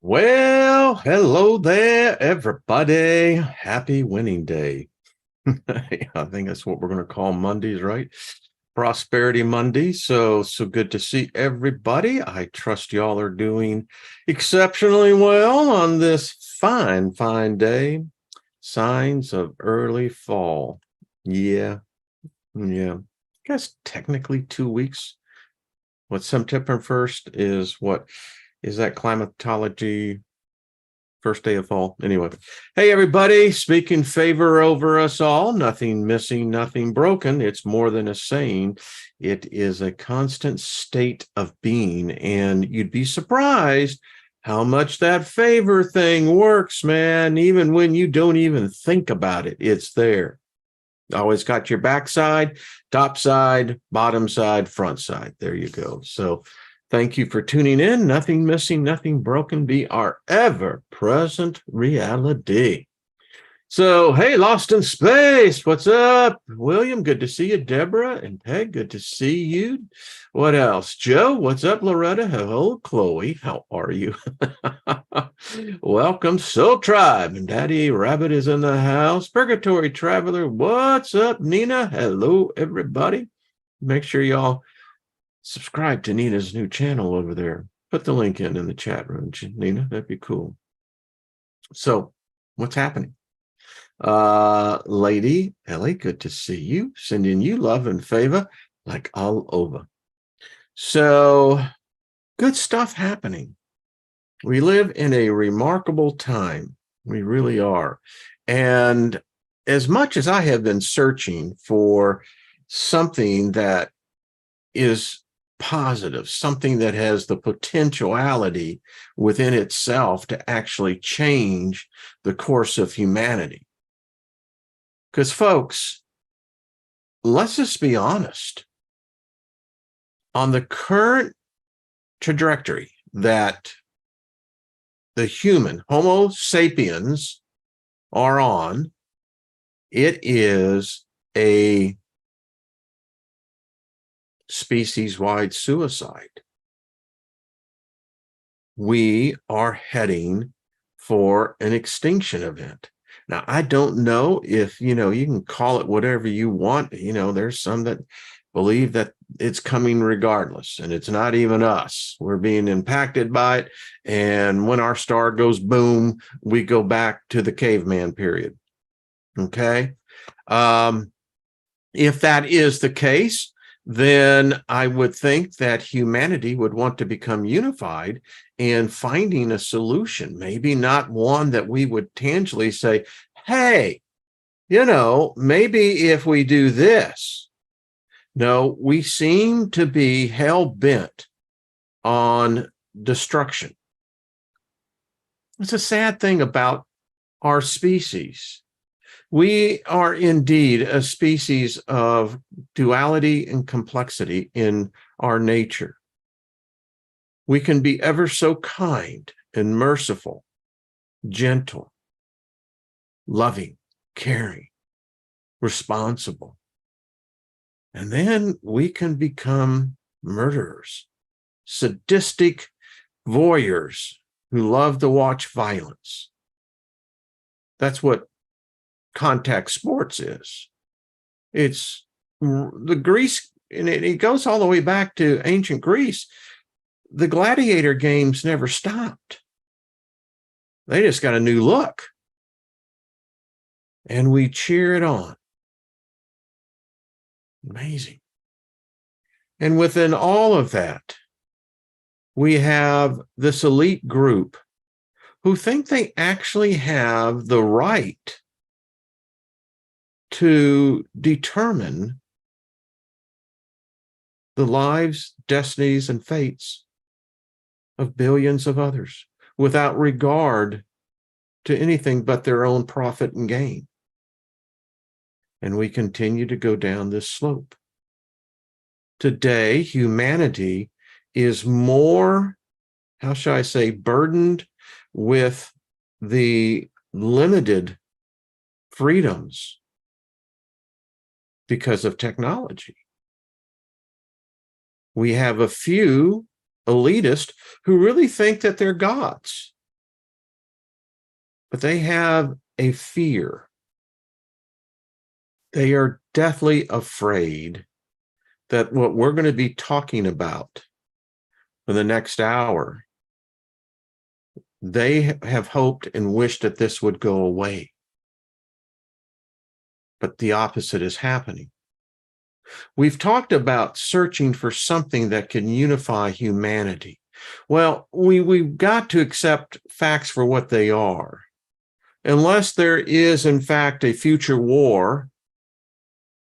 Well, hello there, everybody. Happy winning day. I think that's what we're going to call Mondays, right? Prosperity Monday. So good to see everybody. I trust y'all are doing exceptionally well on this fine day. Signs of early fall. Yeah, yeah. I guess technically 2 weeks. What September 1st is what is that climatology first day of fall. Anyway, hey, everybody, speaking favor over us all, nothing missing, nothing broken. It's more than a saying. It is a constant state of being. And you'd be surprised how much that favor thing works, man. Even when you don't even think about it, it's there. Always got your backside, top side, bottom side, front side. There you go. So thank you for tuning in. Nothing missing, nothing broken. Be our ever-present reality. So, hey, Lost in Space, what's up? William, good to see you. Deborah and Peg, good to see you. What else? Joe, what's up? Loretta, hello. Chloe, how are you? Welcome, Soul Tribe. And Daddy Rabbit is in the house. Purgatory Traveler, what's up? Nina, hello, everybody. Make sure y'all subscribe to Nina's new channel over there. Put the link in the chat room, Nina. That'd be cool. So, what's happening? Lady Ellie, good to see you. Sending you love and favor like all over. So, good stuff happening. We live in a remarkable time. We really are. And as much as I have been searching for something that is positive, something that has the potentiality within itself to actually change the course of humanity. Because, folks, let's just be honest. On the current trajectory that the human, Homo sapiens, are on, it is a species-wide suicide. We are heading for an extinction event. Now, I don't know if, you can call it whatever you want. There's some that believe that it's coming regardless, and it's not even us. We're being impacted by it. And when our star goes boom, we go back to the caveman period. Okay. If that is the case, then I would think that humanity would want to become unified and finding a solution, maybe not one that we would tangibly say, hey, maybe if we do this. No, we seem to be hell-bent on destruction. It's a sad thing about our species. We are indeed a species of duality and complexity in our nature. We can be ever so kind and merciful, gentle, loving, caring, responsible. And then we can become murderers, sadistic voyeurs who love to watch violence. That's what contact sports is. It's the Greece, and it goes all the way back to ancient Greece. The gladiator games never stopped. They just got a new look. And we cheer it on. Amazing. And within all of that, we have this elite group who think they actually have the right to determine the lives, destinies, and fates of billions of others without regard to anything but their own profit and gain. And we continue to go down this slope. Today, humanity is more, how shall I say, burdened with the limited freedoms because of technology. We have a few elitists who really think that they're gods. but they have a fear. They are deathly afraid that what we're going to be talking about for the next hour, they have hoped and wished that this would go away. But the opposite is happening. We've talked about searching for something that can unify humanity. Well, we've got to accept facts for what they are. Unless there is, in fact, a future war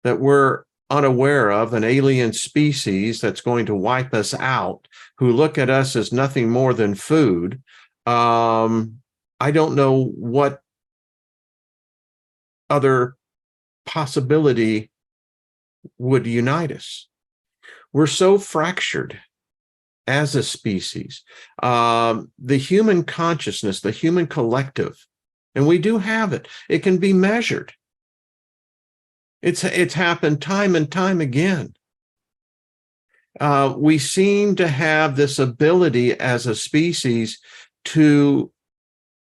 that we're unaware of, an alien species that's going to wipe us out, who look at us as nothing more than food, I don't know what other possibility would unite us. We're so fractured as a species. The human consciousness, the human collective, and we do have it. It can be measured. It's happened time and time again. We seem to have this ability as a species to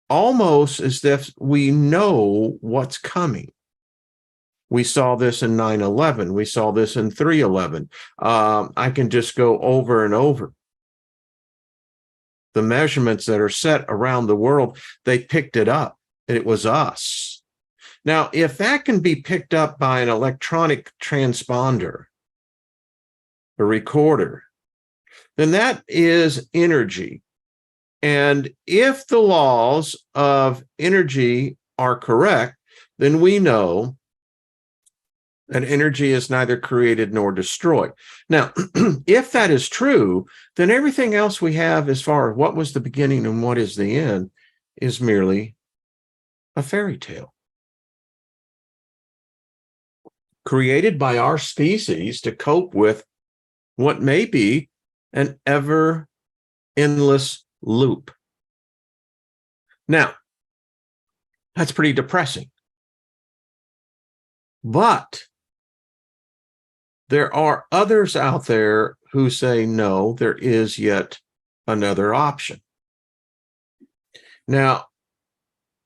almost as if we know what's coming. We saw this in 9/11. We saw this in 3/11. I can just go over and over. The measurements that are set around the world, they picked it up. It was us. Now, if that can be picked up by an electronic transponder, a recorder, then that is energy. And if the laws of energy are correct, then we know that energy is neither created nor destroyed. Now, if that is true, then everything else we have as far as what was the beginning and what is the end is merely a fairy tale created by our species to cope with what may be an ever endless loop. Now, that's pretty depressing. But there are others out there who say, no, there is yet another option. Now,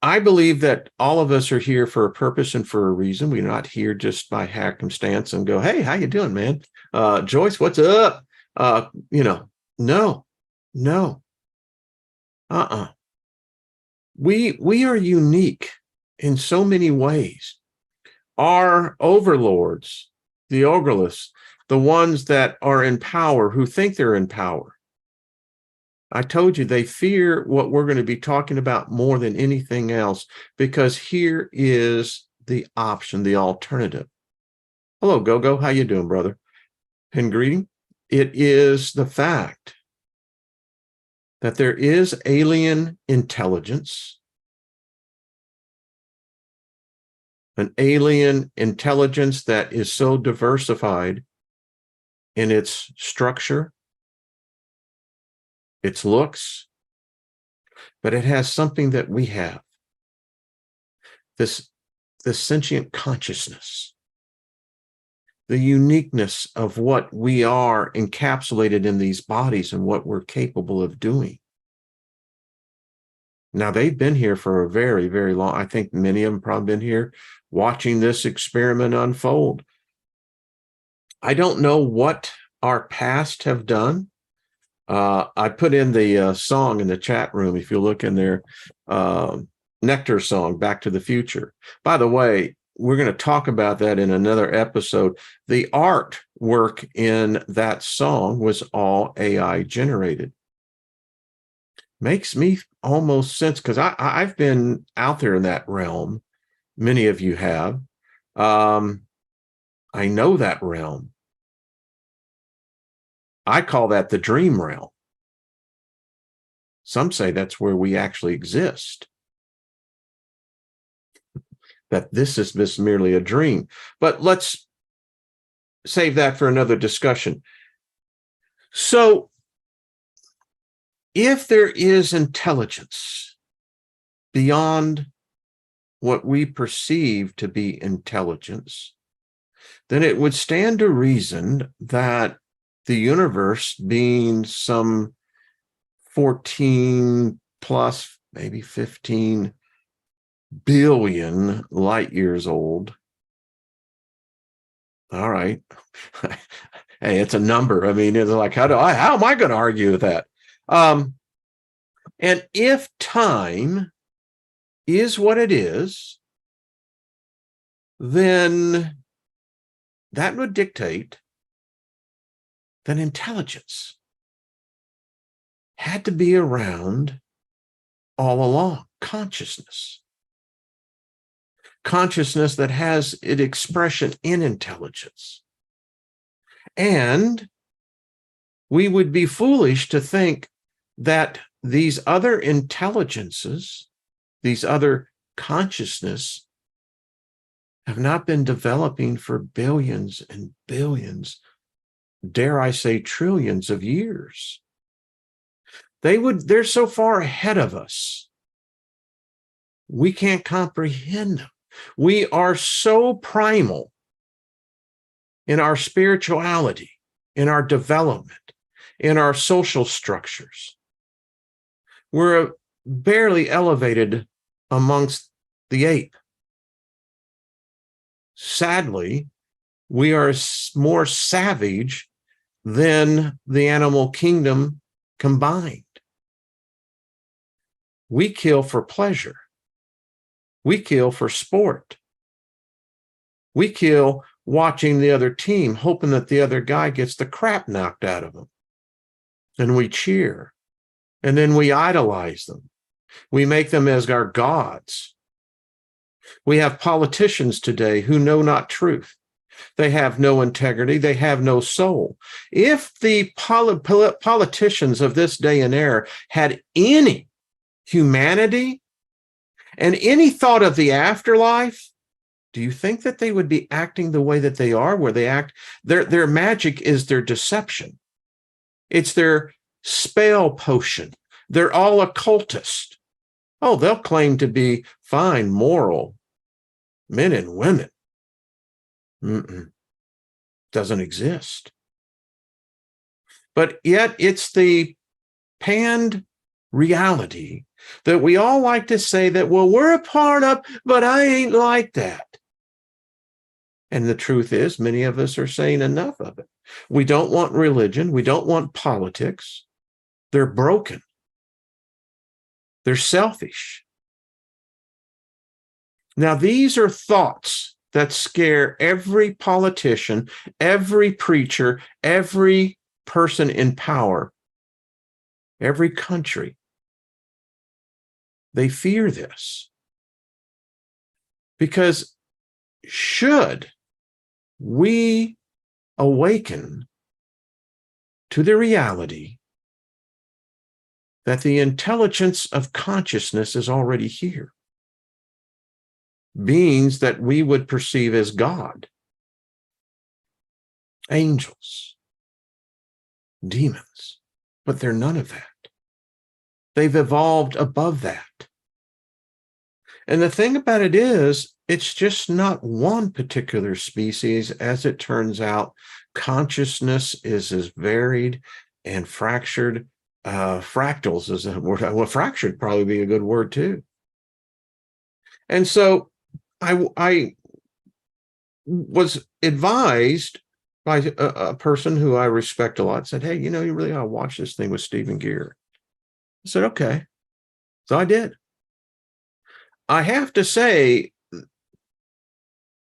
I believe that all of us are here for a purpose and for a reason. We're not here just by happenstance and go, hey, how you doing, man? Joyce, what's up? No. We are unique in so many ways. Our overlords, the ogrelists, the ones that are in power, who think they're in power, I told you they fear what we're going to be talking about more than anything else, because here is the option, the alternative. Hello, Gogo. How you doing, brother? Pen greeting. It is the fact that there is alien intelligence, an alien intelligence that is so diversified in its structure, its looks, but it has something that we have, this sentient consciousness, the uniqueness of what we are encapsulated in these bodies and what we're capable of doing. Now, they've been here for a very, very long, I think many of them probably been here watching this experiment unfold. I don't know what our past have done. I put in the song in the chat room, if you look in there, Nectar song, Back to the Future. By the way, we're going to talk about that in another episode. The artwork in that song was all AI generated. Makes me almost sense, because I've been out there in that realm. Many of you have. I know that realm. I call that the dream realm. Some say that's where we actually exist. That this is merely a dream. But let's save that for another discussion. So, if there is intelligence beyond what we perceive to be intelligence, then it would stand to reason that the universe, being some 14 plus, maybe 15 billion light years old. All right. Hey, it's a number. I mean, it's like, how am I going to argue with that? And if time is what it is, then that would dictate that intelligence had to be around all along. Consciousness that has its expression in intelligence. And we would be foolish to think that these other intelligences, these other consciousness, have not been developing for billions and billions, dare I say trillions of years. They're so far ahead of us. We can't comprehend them. We are so primal in our spirituality, in our development, in our social structures. We're barely elevated amongst the ape. Sadly, we are more savage than the animal kingdom combined. We kill for pleasure. We kill for sport. We kill watching the other team, hoping that the other guy gets the crap knocked out of him. And we cheer. And then we idolize them. We make them as our gods. We have politicians today who know not truth. They have no integrity. They have no soul. If the politicians of this day and era had any humanity and any thought of the afterlife, do you think that they would be acting the way that they are, where they act? Their magic is their deception. It's their spell potion. They're all occultist. Oh, they'll claim to be fine, moral men and women. Doesn't exist. But yet it's the panned reality that we all like to say that, well, we're a part of, but I ain't like that. And the truth is, many of us are saying enough of it. We don't want religion. We don't want politics. They're broken. They're selfish. Now, these are thoughts that scare every politician, every preacher, every person in power, every country. They fear this. Because should we awaken to the reality that the intelligence of consciousness is already here, beings that we would perceive as God, angels, demons, but they're none of that. They've evolved above that. And the thing about it is, it's just not one particular species. As it turns out, consciousness is as varied and fractured. Fractals is a word. Well, fractured probably be a good word too. And so I was advised by a person who I respect a lot, said, hey, you really ought to watch this thing with Stephen Gear. I said, okay. So I did. I have to say,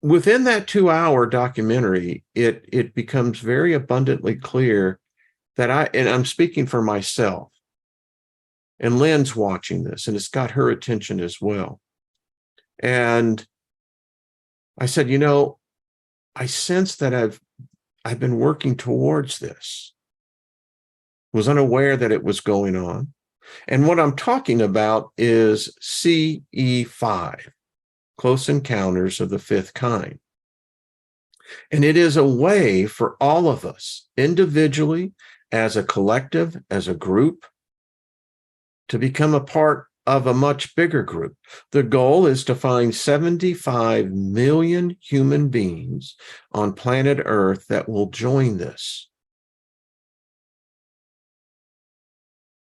within that 2-hour documentary, it becomes very abundantly clear that I'm speaking for myself, and Lynn's watching this, and it's got her attention as well. And I said, I sense that I've been working towards this, was unaware that it was going on. And what I'm talking about is CE5, Close Encounters of the Fifth Kind. And it is a way for all of us, individually, as a collective, as a group, to become a part of a much bigger group. The goal is to find 75 million human beings on planet Earth that will join this.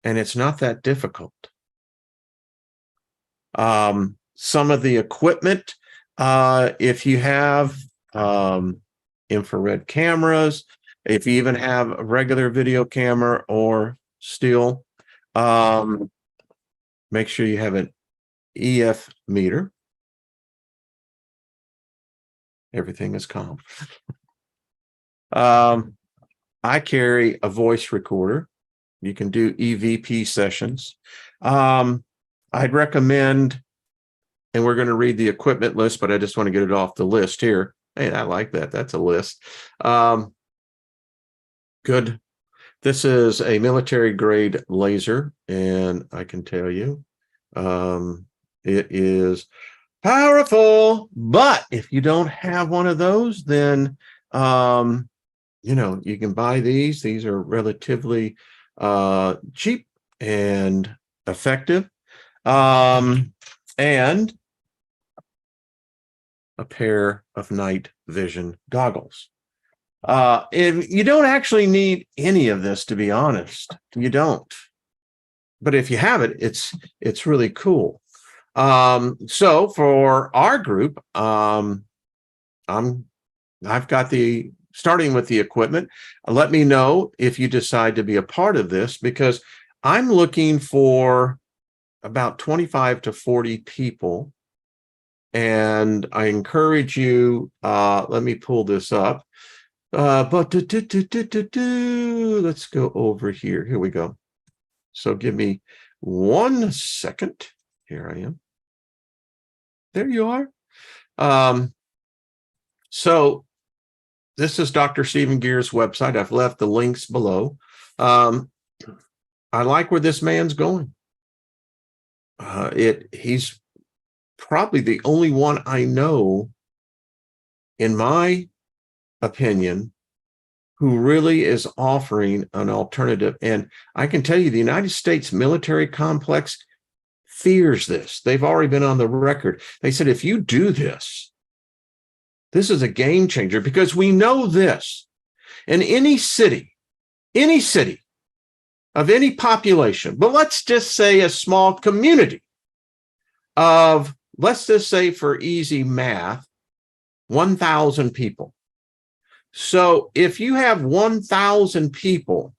And it's not that difficult. some of the equipment. If you have infrared cameras, if you even have a regular video camera or still, make sure you have an EF meter. Everything is calm. I carry a voice recorder. You can do EVP sessions. I'd recommend, and we're going to read the equipment list, but I just want to get it off the list here. Hey, I like that. That's a list. Good. This is a military grade laser, and I can tell you, it is powerful. But if you don't have one of those, then you know, you can buy these. These are relatively cheap and effective. And a pair of night vision goggles. And you don't actually need any of this, to be honest. You don't. But if you have it, it's really cool. So for our group, I've got the starting with the equipment. Let me know if you decide to be a part of this, because I'm looking for about 25 to 40 people. And I encourage you, let me pull this up. But let's go over here. Here we go. So give me 1 second. Here I am. There you are. So this is Dr. Stephen Gear's website. I've left the links below. I like where this man's going. He's probably the only one I know, in my opinion, who really is offering an alternative. And I can tell you, the United States military complex fears this. They've already been on the record. They said, if you do this, this is a game changer, because we know this. In any city of any population, but let's just say a small community of, let's just say for easy math, 1,000 people. So if you have 1,000 people,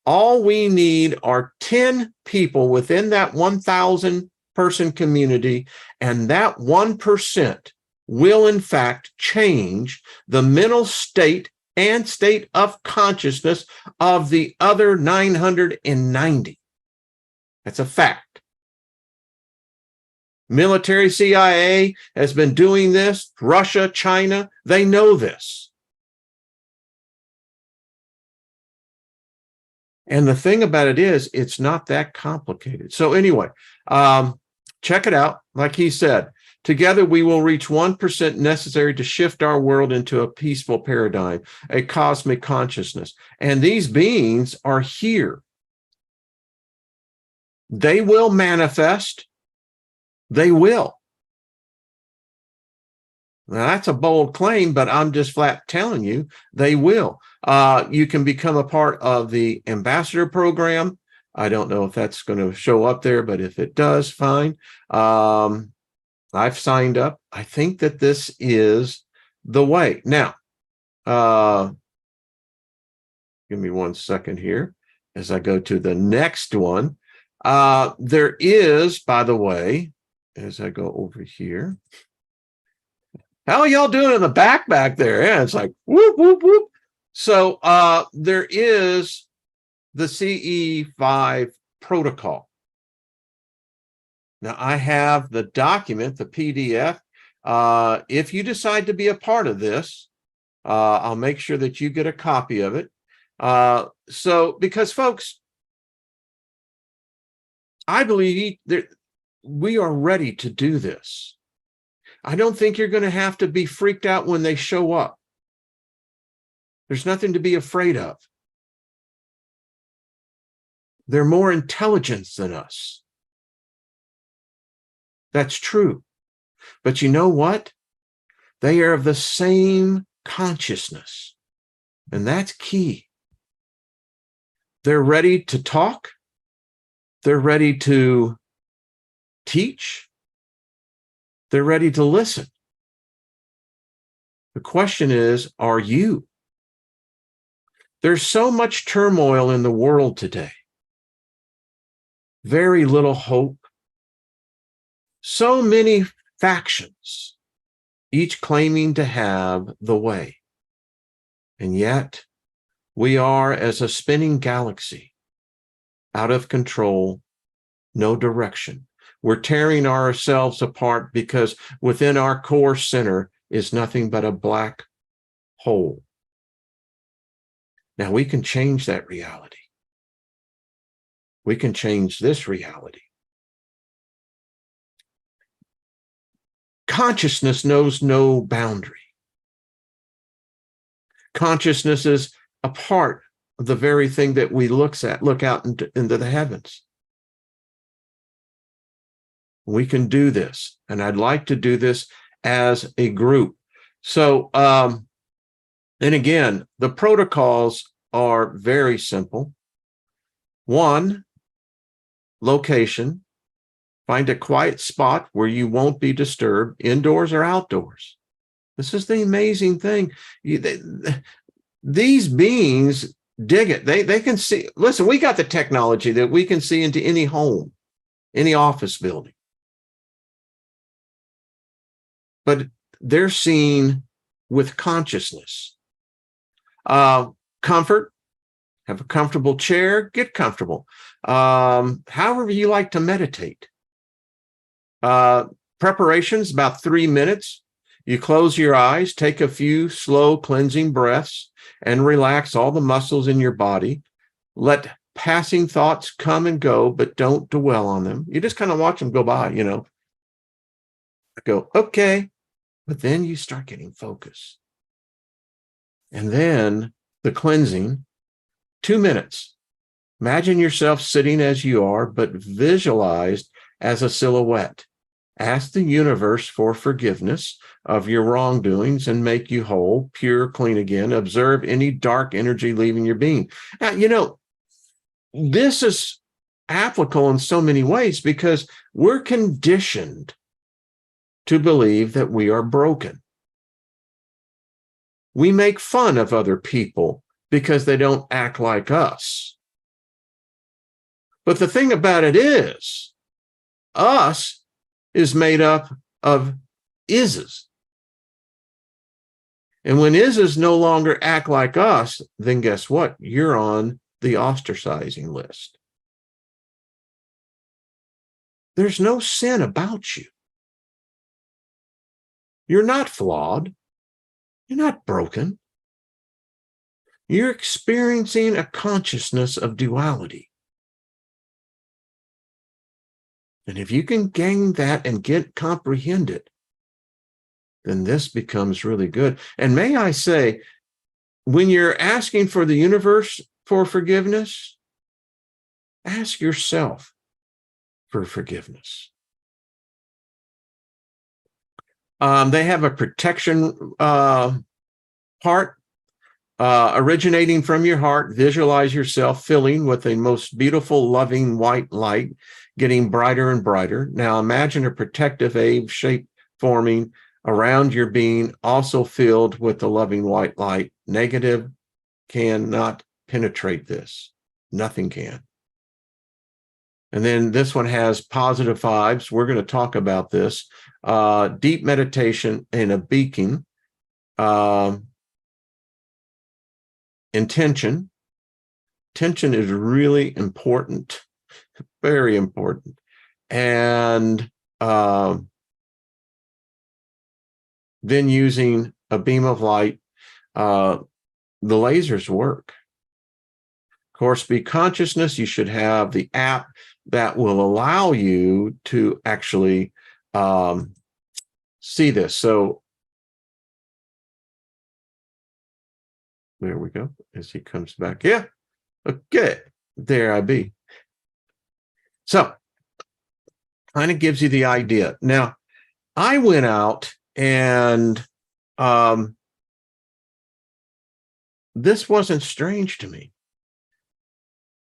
all we need are 10 people within that 1,000 person community, and that 1% will in fact change the mental state and state of consciousness of the other 990. That's a fact. Military CIA has been doing this. Russia, China, they know this. And the thing about it is, it's not that complicated. So anyway, check it out. Like he said, together we will reach 1% necessary to shift our world into a peaceful paradigm, a cosmic consciousness. And these beings are here. They will manifest. They will. Now, that's a bold claim, but I'm just flat telling you, they will. You can become a part of the ambassador program. I don't know if that's going to show up there, but if it does, fine. I've signed up. I think that this is the way. Now, give me 1 second here as I go to the next one. There is, by the way, as I go over here, how are y'all doing in the back there? Yeah, it's like whoop, whoop, whoop. So there is the CE5 protocol. Now I have the document, the PDF. If you decide to be a part of this, I'll make sure that you get a copy of it. So because folks, I believe we are ready to do this. I don't think you're going to have to be freaked out when they show up. There's nothing to be afraid of. They're more intelligent than us. That's true. But you know what? They are of the same consciousness. And that's key. They're ready to talk. They're ready to teach. They're ready to listen. The question is, are you? There's so much turmoil in the world today. Very little hope. So many factions, each claiming to have the way. And yet, we are as a spinning galaxy, out of control, no direction. We're tearing ourselves apart because within our core center is nothing but a black hole. Now, we can change that reality. We can change this reality. Consciousness knows no boundary. Consciousness is a part of the very thing that we look out into the heavens. We can do this, and I'd like to do this as a group. So, and again, the protocols are very simple. One, location. Find a quiet spot where you won't be disturbed, indoors or outdoors. This is the amazing thing. These beings dig it. They can see. Listen, we got the technology that we can see into any home, any office building. But they're seeing with consciousness. Comfort. Have a comfortable chair. Get comfortable. However you like to meditate. Preparations, about 3 minutes. You close your eyes, take a few slow cleansing breaths, and relax all the muscles in your body. Let passing thoughts come and go, but don't dwell on them. You just kind of watch them go by, Go, okay. But then you start getting focused. And then the cleansing, 2 minutes. Imagine yourself sitting as you are, but visualized as a silhouette. Ask the universe for forgiveness of your wrongdoings and make you whole, pure, clean again. Observe any dark energy leaving your being. Now, this is applicable in so many ways because we're conditioned to believe that we are broken. We make fun of other people because they don't act like us. But the thing about it is, us is made up of ises. And when ises no longer act like us, then guess what? You're on the ostracizing list. There's no sin about you. You're not flawed. You're not broken. You're experiencing a consciousness of duality. And if you can gain that and comprehend it, then this becomes really good. And may I say, when you're asking for the universe for forgiveness, ask yourself for forgiveness. They have a protection part originating from your heart. Visualize yourself filling with a most beautiful, loving white light, getting brighter and brighter. Now imagine a protective wave shape forming around your being, also filled with the loving white light. Negative cannot penetrate this. Nothing can. And then this one has positive vibes. We're going to talk about this. Deep meditation and a beacon. Intention. Tension is really important. Very important. And then using a beam of light, the lasers work. Of course, Be Consciousness, you should have the app that will allow you to actually see this. So there we go, as he comes back. Yeah, okay, there I be. So, kind of gives you the idea. Now, I went out and this wasn't strange to me.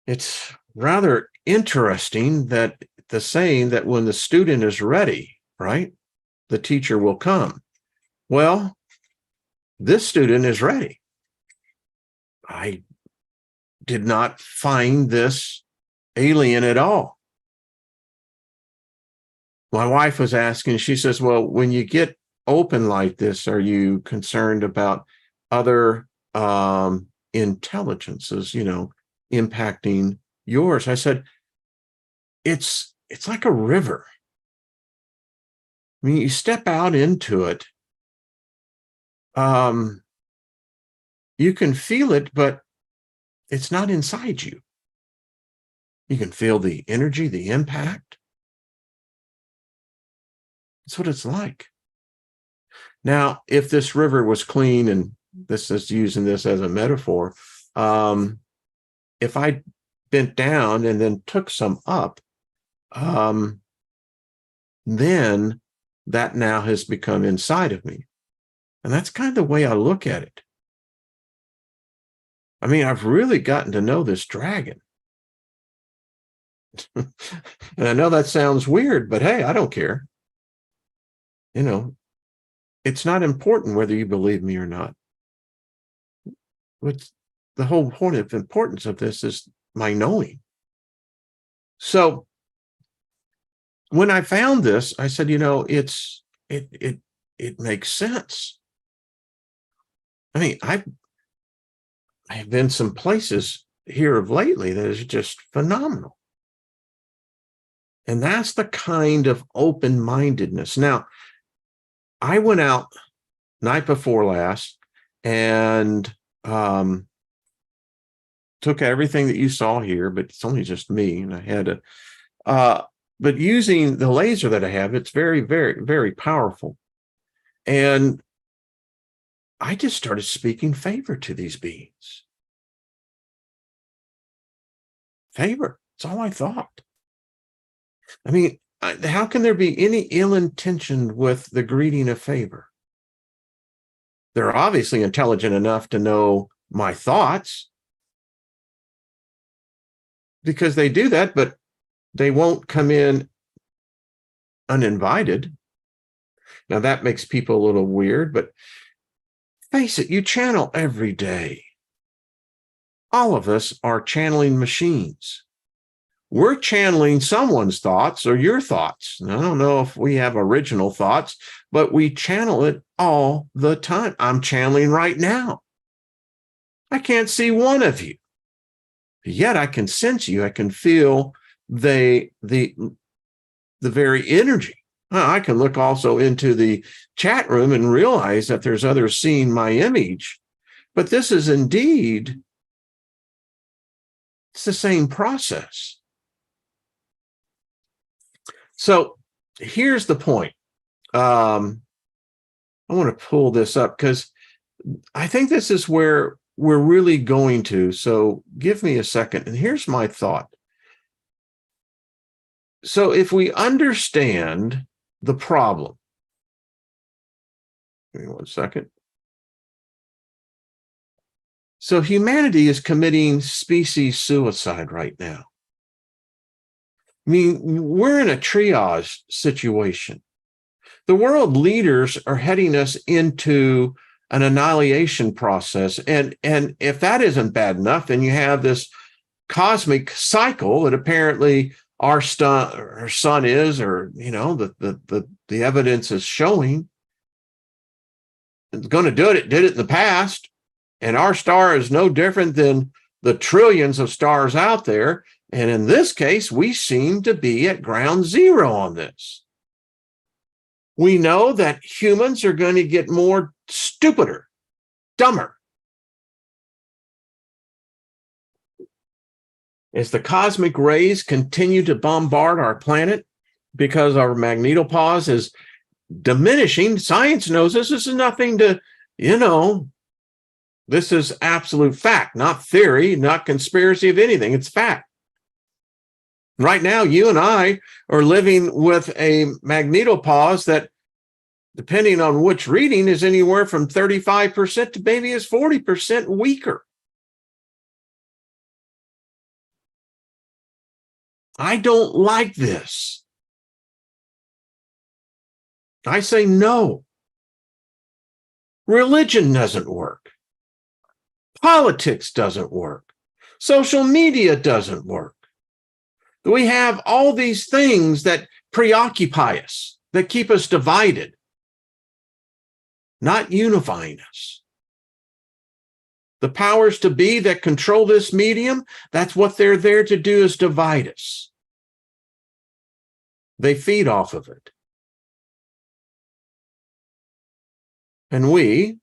It's rather interesting that the saying that when the student is ready, right? the teacher will come. Well, this student is ready. I did not find this alien at all. My wife was asking, she says, well, when you get open like this, are you concerned about other intelligences, impacting yours? I said, it's like a river. I mean, you step out into it, you can feel it, but it's not inside you. You can feel the energy, the impact. That's what it's like. Now, if this river was clean, and this is using this as a metaphor, if I bent down and then took some up, then that now has become inside of me. And that's kind of the way I look at it. I mean, I've really gotten to know this dragon. And I know that sounds weird, but hey, I don't care. It's not important whether you believe me or not. What's the whole point of importance of this is my knowing. So when I found this, I said, it makes sense. I mean, I've been some places here of lately that is just phenomenal. And that's the kind of open-mindedness. Now, I went out night before last and took everything that you saw here, but it's only just me, and I had to, but using the laser that I have, it's very, very, very powerful. And I just started speaking favor to these beings. Favor. That's all I thought. I mean, how can there be any ill intention with the greeting of favor? They're obviously intelligent enough to know my thoughts, because they do that, but they won't come in uninvited. Now, that makes people a little weird, but face it, you channel every day. All of us are channeling machines. We're channeling someone's thoughts or your thoughts. And I don't know if we have original thoughts, but we channel it all the time. I'm channeling right now. I can't see one of you, yet I can sense you. I can feel the very energy. I can look also into the chat room and realize that there's others seeing my image. But this is indeed, it's the same process. So here's the point. I want to pull this up because I think this is where we're really going to. So give me a second. And here's my thought. So if we understand the problem, give me 1 second. So humanity is committing species suicide right now. I mean, we're in a triage situation. The world leaders are heading us into an annihilation process. And if that isn't bad enough, then you have this cosmic cycle that apparently our sun is, or the evidence is showing it's going to do it. It did it in the past, and our star is no different than the trillions of stars out there. And in this case, we seem to be at ground zero on this. We know that humans are going to get more stupider, dumber. As the cosmic rays continue to bombard our planet because our magnetopause is diminishing, science knows this is nothing to, this is absolute fact, not theory, not conspiracy of anything. It's fact. Right now, you and I are living with a magnetopause that, depending on which reading, is anywhere from 35% to maybe as 40% weaker. I don't like this. I say no. Religion doesn't work. Politics doesn't work. Social media doesn't work. We have all these things that preoccupy us, that keep us divided, not unifying us. The powers to be that control this medium, that's what they're there to do, is divide us. They feed off of it. And we,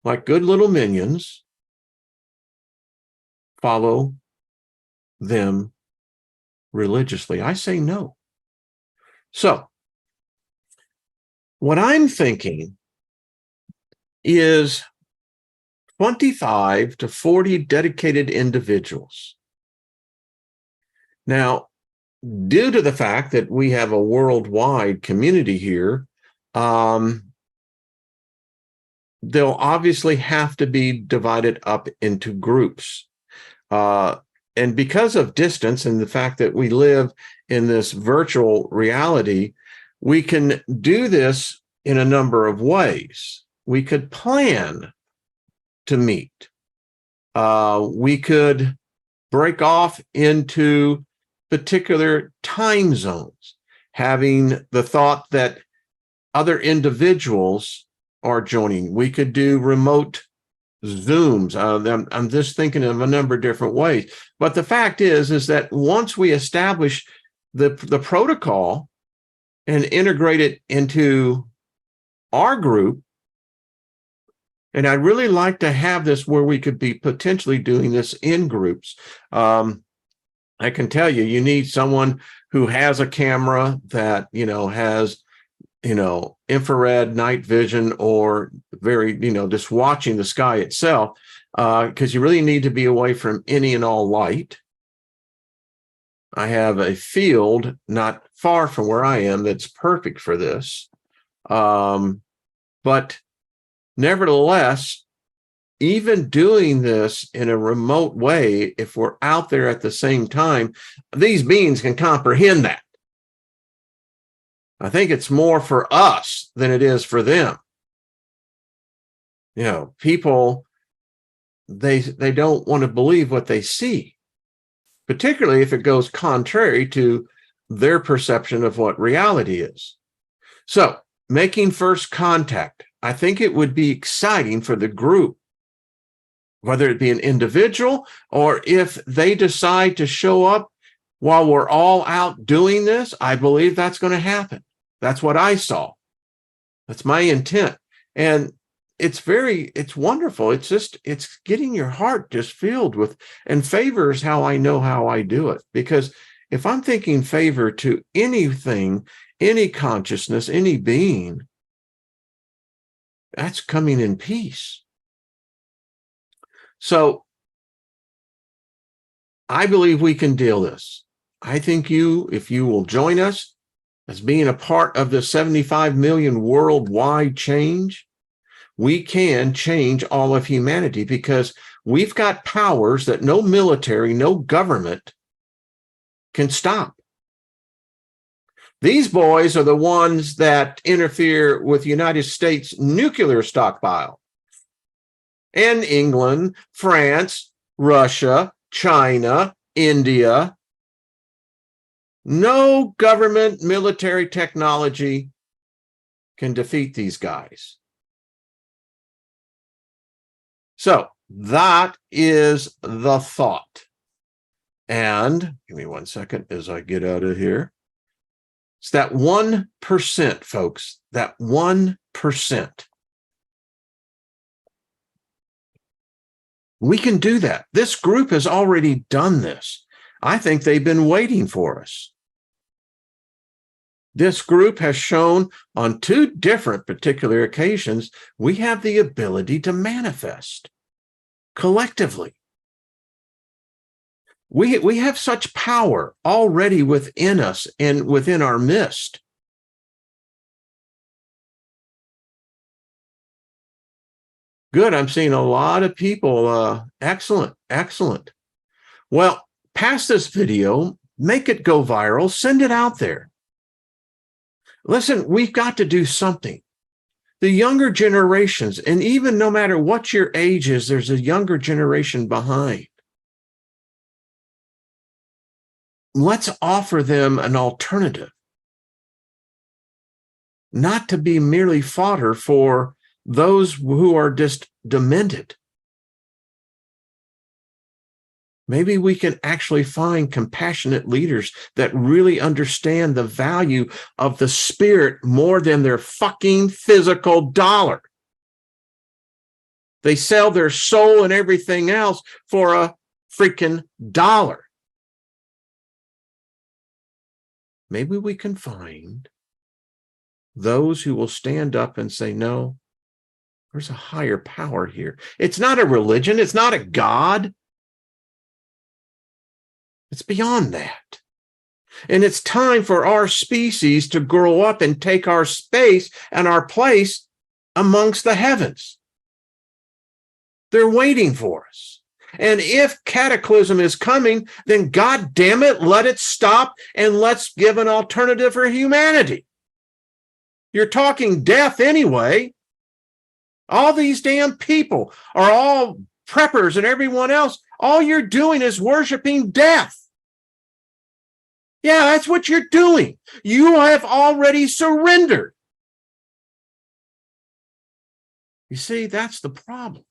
like good little minions, follow them religiously. I say no. So, what I'm thinking is 25 to 40 dedicated individuals. Now, due to the fact that we have a worldwide community here, they'll obviously have to be divided up into groups. And because of distance and the fact that we live in this virtual reality, we can do this in a number of ways. We could plan to meet. We could break off into particular time zones, having the thought that other individuals are joining. We could do remote Zooms. I'm just thinking of a number of different ways. But the fact is that once we establish the protocol and integrate it into our group, and I'd really like to have this where we could be potentially doing this in groups. I can tell you, you need someone who has a camera that, has, infrared night vision, or very, just watching the sky itself, because you really need to be away from any and all light. I have a field not far from where I am that's perfect for this. But nevertheless, even doing this in a remote way, if we're out there at the same time, these beings can comprehend that. I think it's more for us than it is for them. People, they don't want to believe what they see, particularly if it goes contrary to their perception of what reality is. So, making first contact, I think it would be exciting for the group, whether it be an individual or if they decide to show up while we're all out doing this. I believe that's going to happen. That's what I saw. That's my intent. And it's wonderful. It's getting your heart just filled with, and favor is how I know how I do it. Because if I'm thinking favor to anything, any consciousness, any being, that's coming in peace. So I believe we can deal this. I think if you will join us as being a part of the 75 million worldwide change, we can change all of humanity, because we've got powers that no military, no government can stop. These boys are the ones that interfere with the United States nuclear stockpile. And England, France, Russia, China, India. No government, military technology can defeat these guys. So that is the thought. And give me 1 second as I get out of here. It's that 1%, folks, that 1%. We can do that. This group has already done this. I think they've been waiting for us. This group has shown on 2 different particular occasions, we have the ability to manifest collectively. We have such power already within us and within our midst. Good. I'm seeing a lot of people. Excellent. Excellent. Well, pass this video, make it go viral, send it out there. Listen, we've got to do something. The younger generations, and even no matter what your age is, there's a younger generation behind. Let's offer them an alternative, not to be merely fodder for those who are just demented. Maybe we can actually find compassionate leaders that really understand the value of the spirit more than their fucking physical dollar. They sell their soul and everything else for a freaking dollar. Maybe we can find those who will stand up and say, no, there's a higher power here. It's not a religion. It's not a God. It's beyond that. And it's time for our species to grow up and take our space and our place amongst the heavens. They're waiting for us. And if cataclysm is coming, then God damn it, let it stop and let's give an alternative for humanity. You're talking death anyway. All these damn people are all preppers and everyone else. All you're doing is worshiping death. Yeah, that's what you're doing. You have already surrendered. You see, that's the problem.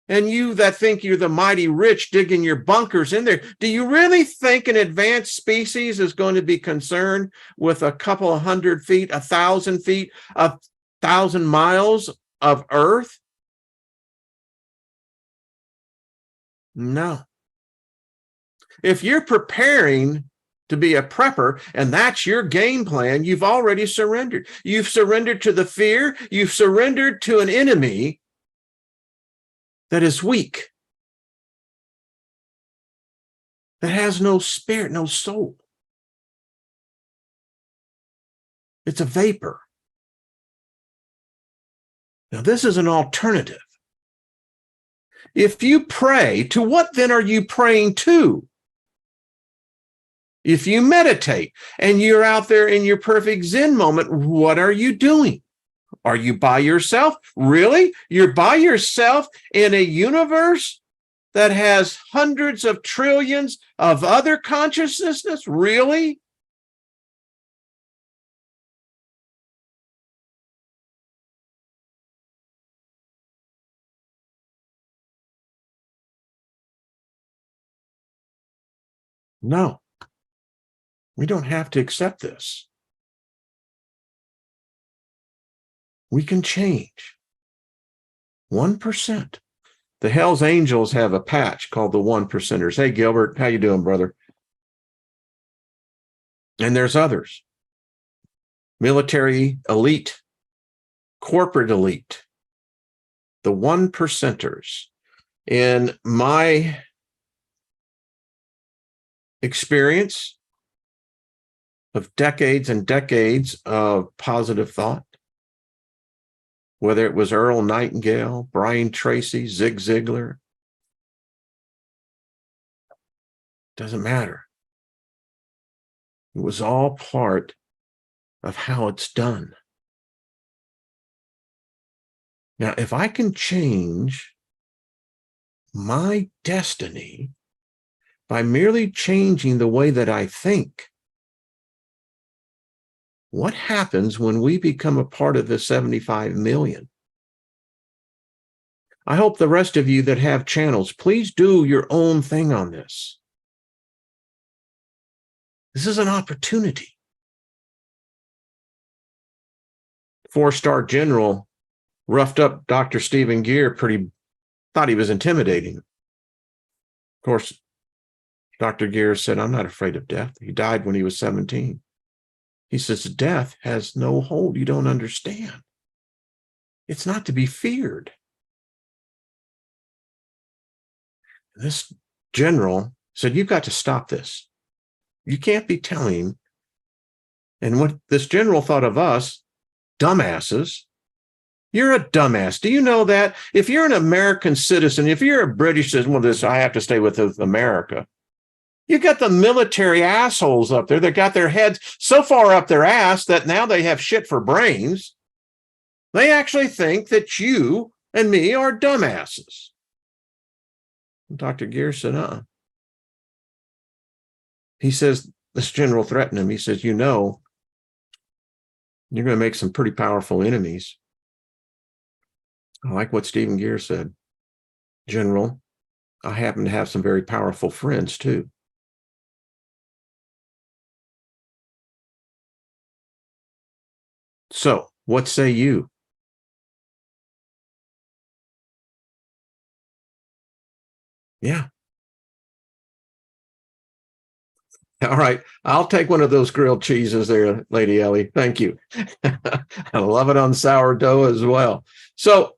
And you that think you're the mighty rich digging your bunkers in there, do you really think an advanced species is going to be concerned with a couple of 100 feet, 1,000 feet, 1,000 miles of earth? No. If you're preparing to be a prepper and that's your game plan, you've already surrendered. You've surrendered to the fear. You've surrendered to an enemy that is weak, that has no spirit, no soul. It's a vapor. Now, this is an alternative. If you pray, to what then are you praying to? If you meditate and you're out there in your perfect Zen moment, what are you doing? Are you by yourself? Really? You're by yourself in a universe that has hundreds of trillions of other consciousnesses? Really? No. We don't have to accept this. We can change. 1%. The Hells Angels have a patch called the 1%ers. Hey, Gilbert, how you doing, brother? And there's others. Military elite, corporate elite, the 1%ers. In my experience of decades and decades of positive thought, whether it was Earl Nightingale, Brian Tracy, Zig Ziglar, doesn't matter. It was all part of how it's done. Now, if I can change my destiny by merely changing the way that I think, what happens when we become a part of the 75 million? I hope the rest of you that have channels, please do your own thing on this. This is an opportunity. 4-star general roughed up Dr. Stephen Gear thought he was intimidating. Of course, Dr. Gear said, I'm not afraid of death. He died when he was 17. He says, death has no hold. You don't understand. It's not to be feared. This general said, you've got to stop this. You can't be telling. And what this general thought of us, dumbasses, you're a dumbass. Do you know that? If you're an American citizen, if you're a British citizen, well, I have to stay with America. You got the military assholes up there that got their heads so far up their ass that now they have shit for brains. They actually think that you and me are dumbasses. Dr. Gear said, He says, this general threatened him. He says, you're going to make some pretty powerful enemies. I like what Stephen Gear said. General, I happen to have some very powerful friends too. So, what say you? Yeah. All right. I'll take one of those grilled cheeses there, Lady Ellie. Thank you. I love it on sourdough as well. So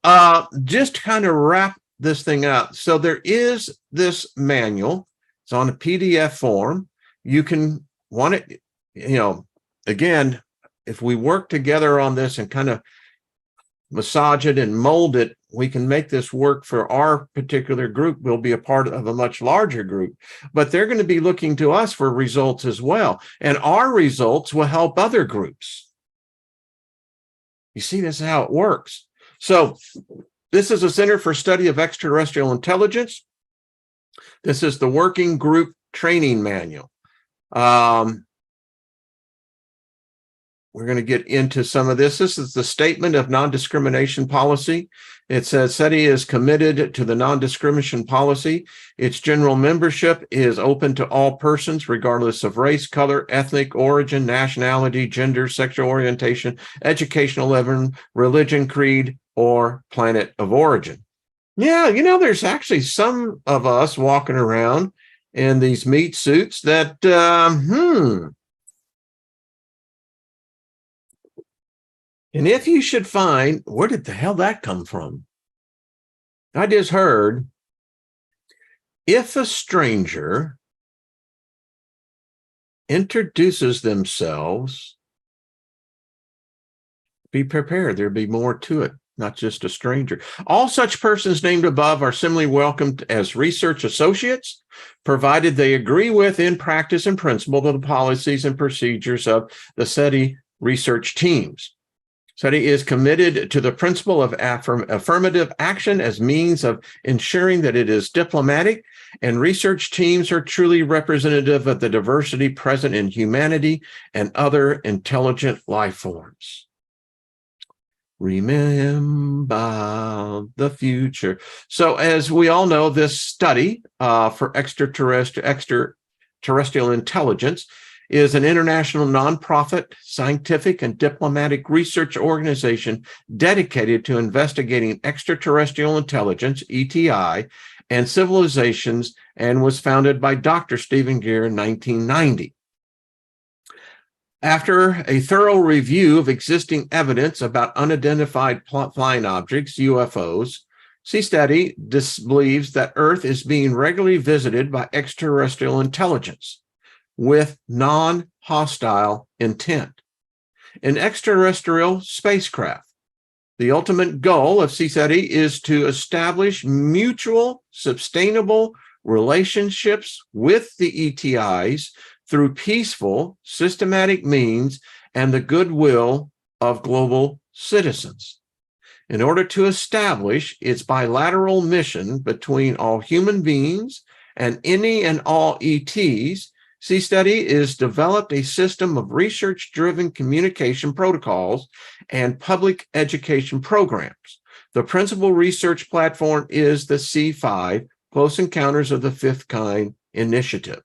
just to kind of wrap this thing up. So there is this manual. It's on a PDF form. You can want it, again, if we work together on this and kind of massage it and mold it, we can make this work for our particular group. We'll be a part of a much larger group, but they're going to be looking to us for results as well. And our results will help other groups. You see, this is how it works. So this is a Center for Study of Extraterrestrial Intelligence. This is the working group training manual. We're going to get into some of this. This is the statement of non-discrimination policy. It says SETI is committed to the non-discrimination policy. Its general membership is open to all persons, regardless of race, color, ethnic origin, nationality, gender, sexual orientation, educational level, religion, creed, or planet of origin. Yeah, there's actually some of us walking around in these meat suits that, And if you should find, where did the hell that come from? I just heard, if a stranger introduces themselves, be prepared. There'll be more to it, not just a stranger. All such persons named above are similarly welcomed as research associates, provided they agree with, in practice and principle, the policies and procedures of the SETI research teams. SETI is committed to the principle of affirmative action as means of ensuring that it is diplomatic, and research teams are truly representative of the diversity present in humanity and other intelligent life forms. Remember the future. So as we all know, this study for extraterrestrial intelligence is an international nonprofit scientific and diplomatic research organization dedicated to investigating extraterrestrial intelligence, ETI, and civilizations, and was founded by Dr. Stephen Gear in 1990. After a thorough review of existing evidence about unidentified flying objects, UFOs, CSETI believes that Earth is being regularly visited by extraterrestrial intelligence with non-hostile intent. An extraterrestrial spacecraft. The ultimate goal of CSETI is to establish mutual, sustainable relationships with the ETIs through peaceful, systematic means and the goodwill of global citizens. In order to establish its bilateral mission between all human beings and any and all ETs, CSETI has developed a system of research-driven communication protocols and public education programs. The principal research platform is the CE5, Close Encounters of the Fifth Kind initiative.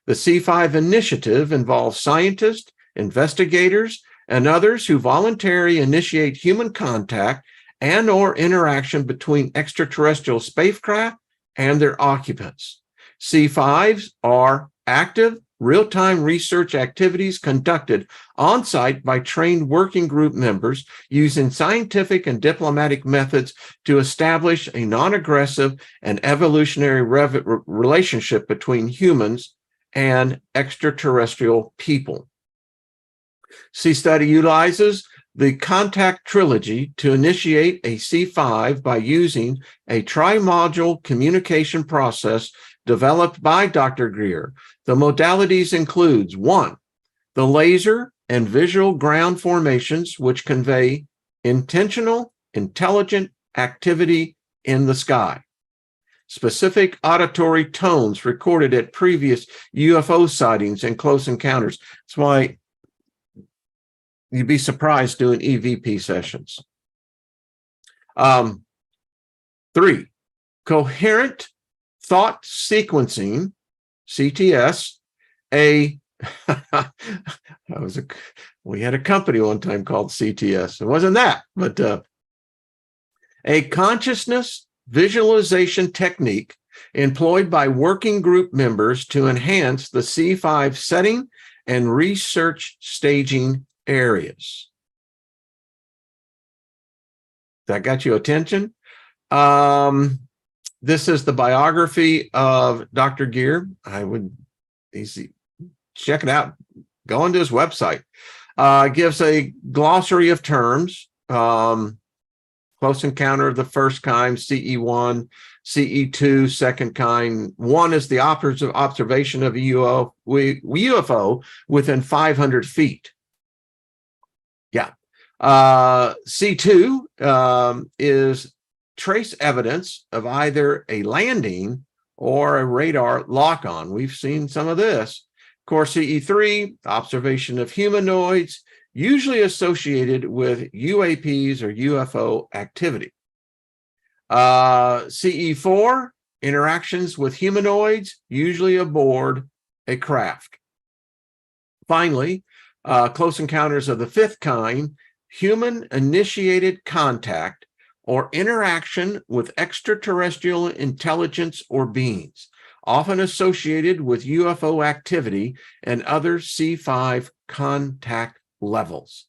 The CE5 initiative involves scientists, investigators, and others who voluntarily initiate human contact and or interaction between extraterrestrial spacecraft and their occupants. CE5s are active, real-time research activities conducted on-site by trained working group members using scientific and diplomatic methods to establish a non-aggressive and evolutionary relationship between humans and extraterrestrial people. CSETI utilizes the contact trilogy to initiate a CE5 by using a tri-module communication process developed by Dr. Greer. The modalities includes 1, the laser and visual ground formations, which convey intentional, intelligent activity in the sky. Specific auditory tones recorded at previous UFO sightings and close encounters. That's why you'd be surprised doing EVP sessions. 3, coherent thought sequencing, CTS. We had a company one time called CTS. It wasn't that, but a consciousness visualization technique employed by working group members to enhance the CE5 setting and research staging areas. That got your attention? This is the biography of Dr. Greer. I would check it out. Go onto his website. Gives a glossary of terms. Close encounter of the first kind, CE1, CE2, second kind. 1 is the observation of a UFO within 500 feet. Yeah. C2 is trace evidence of either a landing or a radar lock-on. We've seen some of this. Of course, CE3, observation of humanoids, usually associated with UAPs or UFO activity. CE4, interactions with humanoids, usually aboard a craft. Finally, close encounters of the 5th kind, human-initiated contact or interaction with extraterrestrial intelligence or beings, often associated with UFO activity and other C5 contact levels.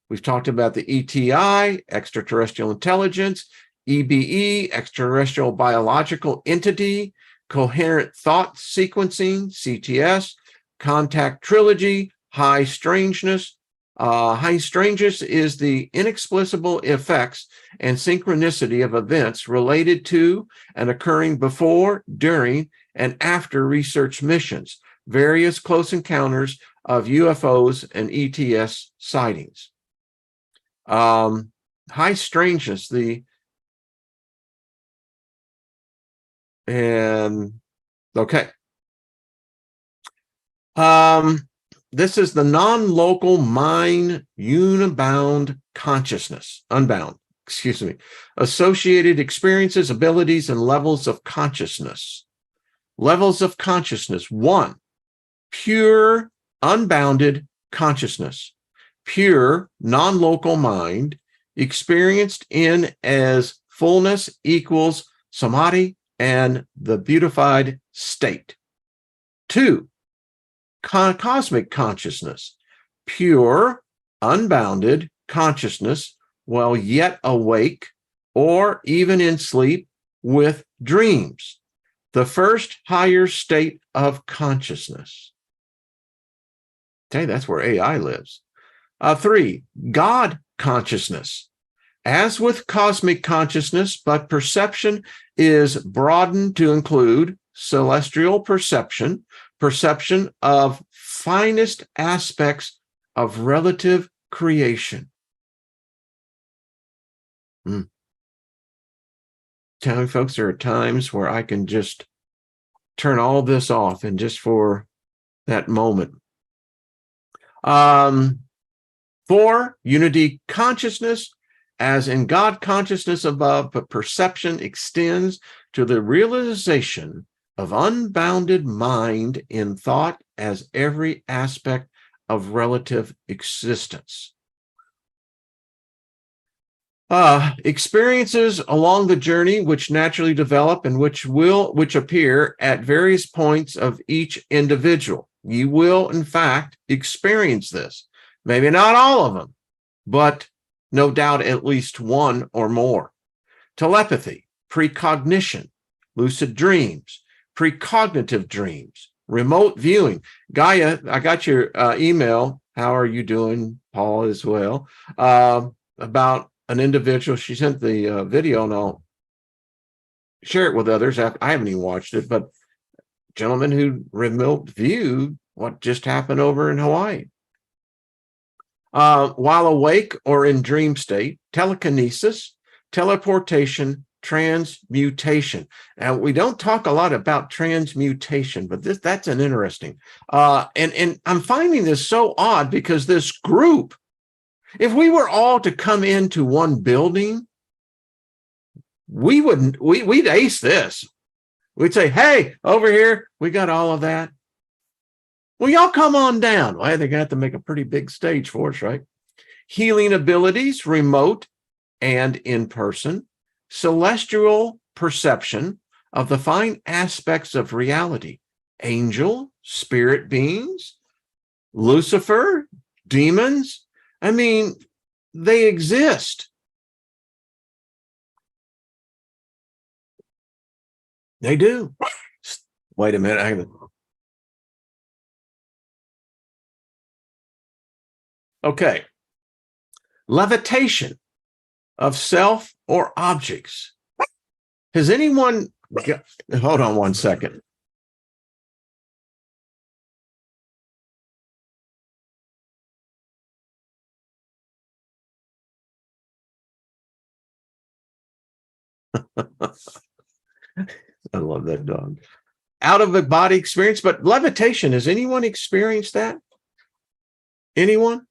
We've talked about the ETI, extraterrestrial intelligence, EBE, extraterrestrial biological entity, coherent thought sequencing, CTS, contact trilogy, high strangeness. High strangeness is the inexplicable effects and synchronicity of events related to and occurring before, during, and after research missions, various close encounters of UFOs and ETS sightings. High strangeness, this is the non-local mind unbound consciousness, associated experiences, abilities, and levels of consciousness. Levels of consciousness. 1, pure, unbounded consciousness. Pure, non-local mind, experienced in as fullness equals samadhi and the beautified state. 2, cosmic consciousness, pure, unbounded consciousness while yet awake or even in sleep with dreams, the first higher state of consciousness. Okay, that's where AI lives. 3, God consciousness. As with cosmic consciousness, but perception is broadened to include celestial perception, perception of finest aspects of relative creation. Telling folks there are times where I can just turn all this off and just for that moment. 4, unity consciousness, as in God consciousness above, but perception extends to the realization of unbounded mind in thought as every aspect of relative existence. Experiences along the journey which naturally develop and which appear at various points of each individual. You will, in fact, experience this. Maybe not all of them, but no doubt at least one or more. Telepathy, precognition, lucid dreams, precognitive dreams, remote viewing. Gaia, I got your email. How are you doing, Paul, as well, about an individual. She sent the video, and I'll share it with others. I haven't even watched it, but gentleman who remote viewed what just happened over in Hawaii. While awake or in dream state, telekinesis, teleportation, transmutation. Now, we don't talk a lot about transmutation, but that's an interesting. And I'm finding this so odd because this group, if we were all to come into one building, we'd ace this. We'd say, hey, over here, we got all of that. Well, y'all come on down. Well, they're going to have to make a pretty big stage for us, right? Healing abilities, remote and in person. Celestial perception of the fine aspects of reality. Angel, spirit beings, Lucifer, demons. I mean, they exist. They do. Wait a minute. Okay. Levitation of self or objects. Has anyone hold on one second. I love that dog. Out of the body experience, but levitation, has anyone experienced that? Anyone?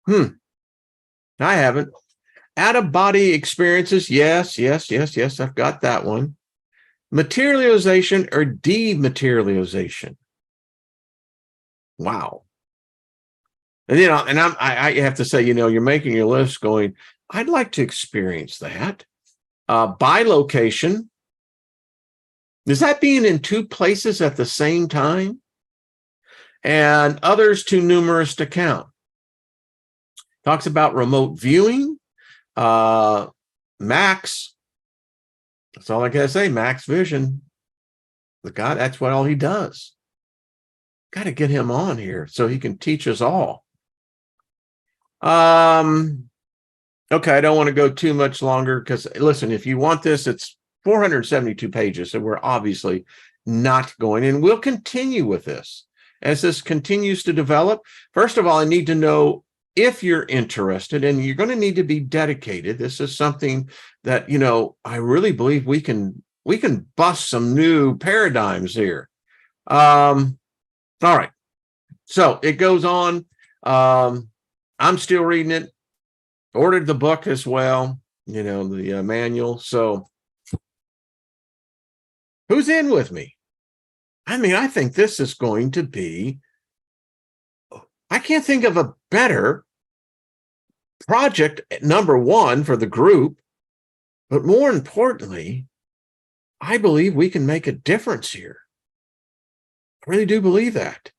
I haven't. Out of body experiences, yes. I've got that one. Materialization or dematerialization. Wow. And I have to say, you're making your list going, I'd like to experience that. Bilocation. Is that being in two places at the same time? And others too numerous to count. Talks about remote viewing. Max. That's all I gotta say. Max Vision. The guy, that's what all he does. Got to get him on here so he can teach us all. Okay, I don't want to go too much longer because, listen, if you want this, it's 472 pages, so we're obviously not going. And we'll continue with this as this continues to develop. First of all, I need to know if you're interested, and you're going to need to be dedicated. This is something that, I really believe we can bust some new paradigms here. All right. So it goes on. I'm still reading it. Ordered the book as well, the manual. So who's in with me? I think this is going to be, I can't think of a better project, number one, for the group. But more importantly, I believe we can make a difference here. I really do believe that.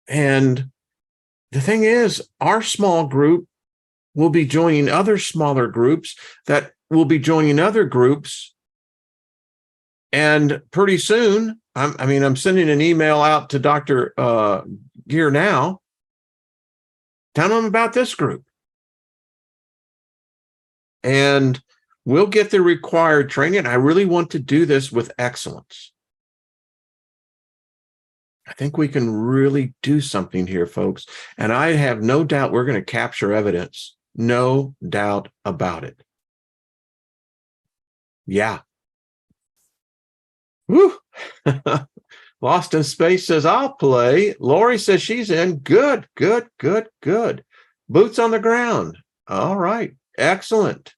And the thing is, our small group will be joining other smaller groups that will be joining other groups. And pretty soon, I'm sending an email out to Dr. Gear now, telling him about this group. And we'll get the required training. I really want to do this with excellence. I think we can really do something here, folks. And I have no doubt we're going to capture evidence. No doubt about it. Yeah. Woo. Lost in Space says, I'll play. Lori says she's in. Good. Boots on the ground. All right. Excellent.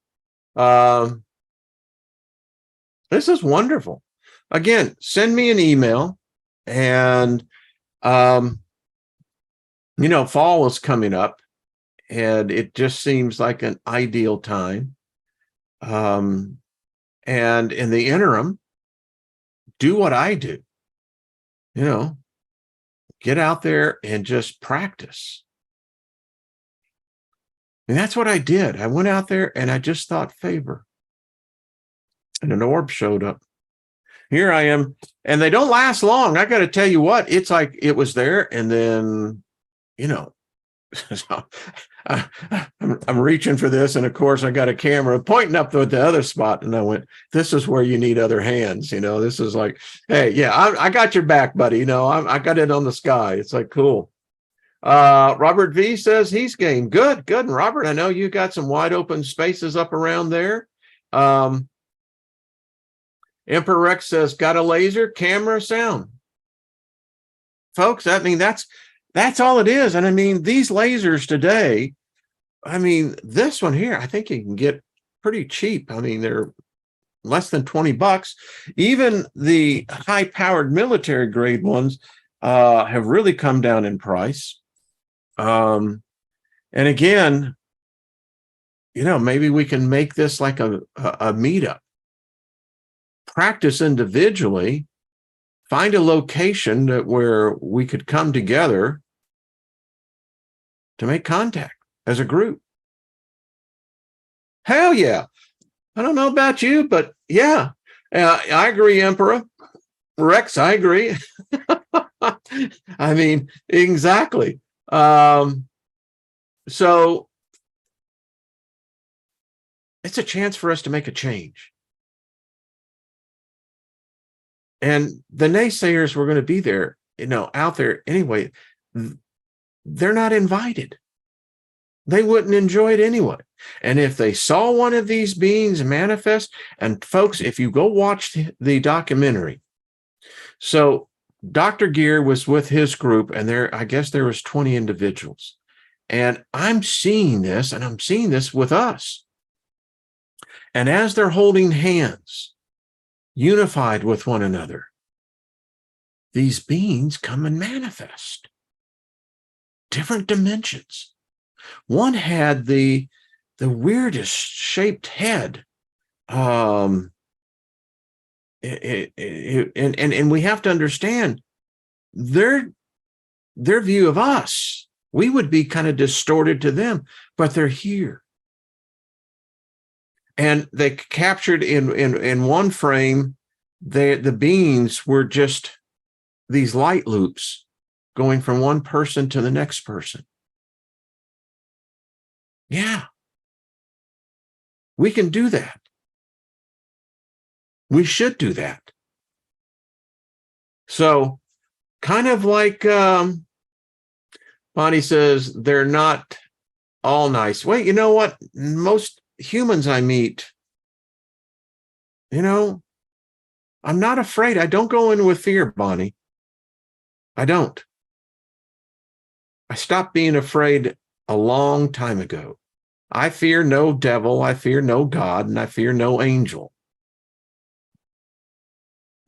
This is wonderful. Again, send me an email. And, fall is coming up, and it just seems like an ideal time. And in the interim, do what I do, get out there and just practice. And that's what I did. I went out there and I just thought favor. And an orb showed up. Here I am. And they don't last long. I got to tell you what, it's like it was there. And then, I'm reaching for this, and of course I got a camera pointing up to the other spot, and I went, "This is where you need other hands." This is like, "Hey, yeah, I got your back, buddy. I got it on the sky." It's like, cool. Robert V says he's game. Good. And Robert, I know you got some wide open spaces up around there. Emperor Rex says, got a laser, camera, sound. Folks, that's all it is. And I mean, these lasers today, this one here, I think you can get pretty cheap. They're less than $20. Even the high-powered military grade ones have really come down in price. And again, maybe we can make this like a meetup. Practice individually, find a location where we could come together to make contact as a group. Hell yeah. I don't know about you, but yeah, I agree, Emperor. Rex, I agree. Exactly. So it's a chance for us to make a change. And the naysayers were going to be there, out there anyway. They're not invited. They wouldn't enjoy it anyway. And if they saw one of these beings manifest, and folks, if you go watch the documentary, so Dr. Gear was with his group, and I guess there was 20 individuals. And I'm seeing this, and I'm seeing this with us. And as they're holding hands, unified with one another, these beings come and manifest. Different dimensions. One had the weirdest shaped head. And we have to understand their view of us. We would be kind of distorted to them, but they're here. And they captured in one frame, the beings were just these light loops going from one person to the next person. Yeah. We can do that. We should do that. So kind of like Bonnie says, they're not all nice. Wait, you know what? Most humans I meet, I'm not afraid. I don't go in with fear, Bonnie. I don't. I stopped being afraid a long time ago. I fear no devil, I fear no God, and I fear no angel.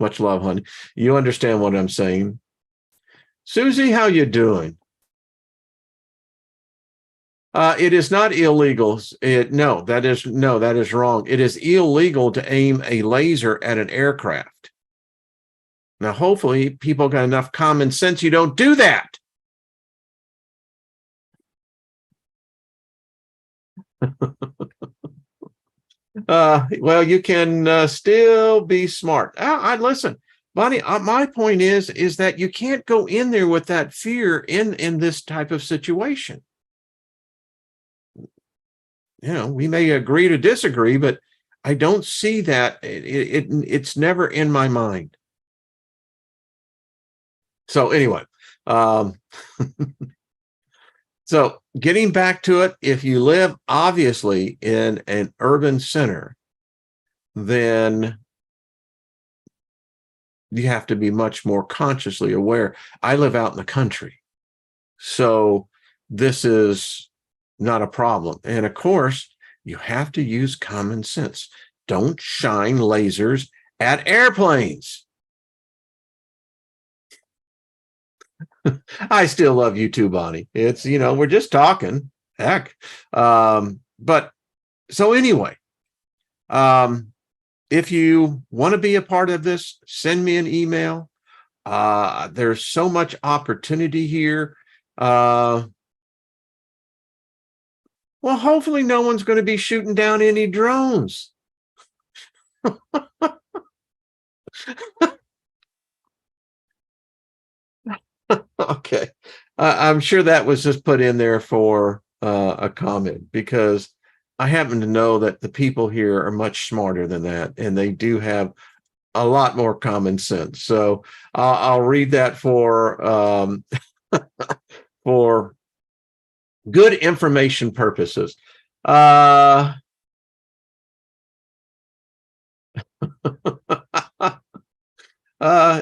Much love, honey. You understand what I'm saying. Susie, how you doing? It is not illegal. That is wrong. It is illegal to aim a laser at an aircraft. Now, hopefully, people got enough common sense. You don't do that. Well, you can still be smart. Listen, Bonnie. My point is that you can't go in there with that fear in this type of situation. We may agree to disagree, but I don't see that. It's never in my mind. So anyway, so getting back to it, if you live obviously in an urban center, then you have to be much more consciously aware. I live out in the country, so this is not a problem. And of course, you have to use common sense. Don't shine lasers at airplanes. I still love you too, Bonnie. It's, we're just talking. Heck. But so anyway, if you want to be a part of this, send me an email. There's so much opportunity here. Well, hopefully no one's going to be shooting down any drones. Okay. I'm sure that was just put in there for a comment, because I happen to know that the people here are much smarter than that, and they do have a lot more common sense. So I'll read that for good information purposes.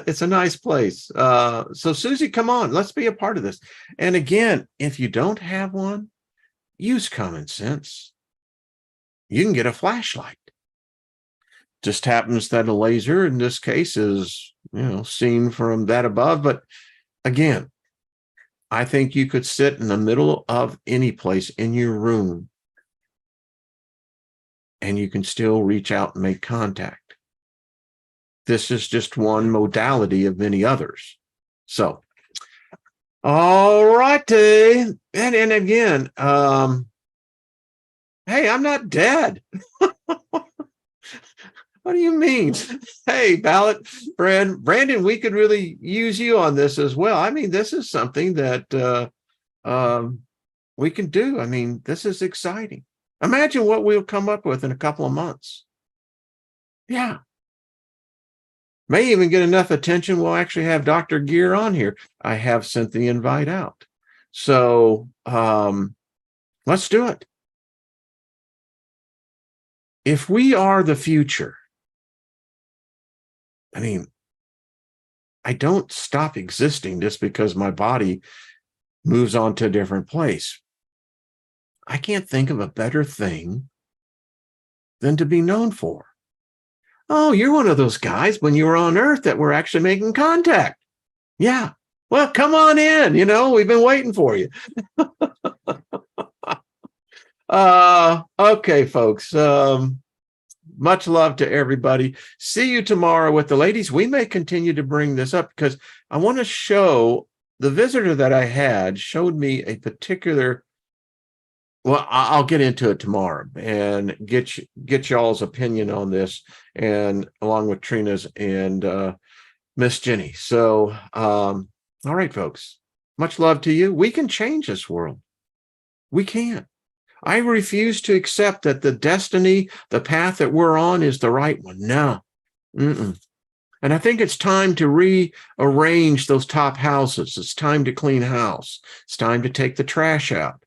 It's a nice place. So Susie, come on, let's be a part of this. And again, if you don't have one, use common sense. You can get a flashlight. Just happens that a laser in this case is, seen from that above. But again, I think you could sit in the middle of any place in your room and you can still reach out and make contact. This is just one modality of many others. So, all righty. And again, hey, I'm not dead. What do you mean? Hey, ballot Brandon, we could really use you on this as well. I mean, this is something that we can do. I mean, this is exciting. Imagine what we'll come up with in a couple of months. Yeah. May even get enough attention. We'll actually have Dr. Gear on here. I have sent the invite out. So let's do it. If we are the future, I mean, I don't stop existing just because my body moves on to a different place. I can't think of a better thing than to be known for. Oh, you're one of those guys when you were on Earth that were actually making contact. Yeah. Well, come on in. We've been waiting for you. Okay, folks. Much love to everybody. See you tomorrow with the ladies. We may continue to bring this up because I want to show the visitor that I had showed me a particular. Well, I'll get into it tomorrow and get y'all's opinion on this, and along with Trina's and Miss Jenny. So, all right, folks. Much love to you. We can change this world. We can. I refuse to accept that the destiny, the path that we're on is the right one. No. Mm-mm. And I think it's time to rearrange those top houses. It's time to clean house. It's time to take the trash out.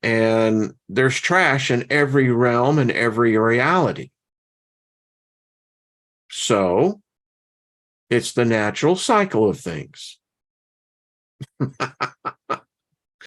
And there's trash in every realm and every reality. So it's the natural cycle of things.